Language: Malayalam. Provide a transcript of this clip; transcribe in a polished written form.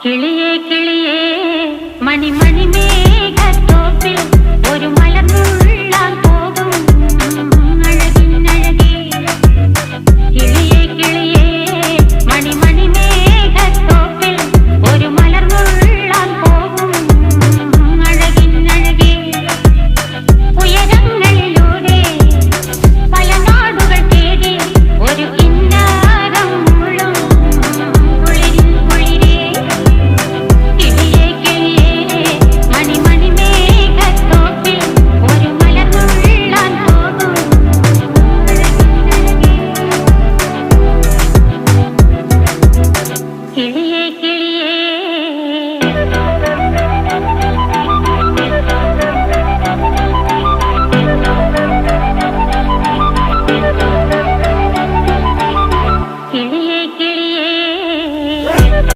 കിളിയേ കിളിയേ മണിമണി മേഘത്തോപ്പിൽ ഒരു മലർന്നുള്ളാൻ പോകും അഴകിനഴകേ. കിളിയേ കിളിയേ മണിമണി മേഘത്തോപ്പിൽ ഒരു മലർന്നുള്ളാൻ പോകും അഴകിനഴകേ. ഉയരങ്ങളിലൂടെ പല നാടുകൾ തേടി ഒരു കിന്നാരം മുള്ളും കുളിരിൻ കുളിരേ. കിളിയേ കിളിയേ മണിമണി മേഘത്തോപ്പിൽ ഒരു മലർന്നുള്ളാൻ പോകും അഴകിനഴകേ. കിളിയേ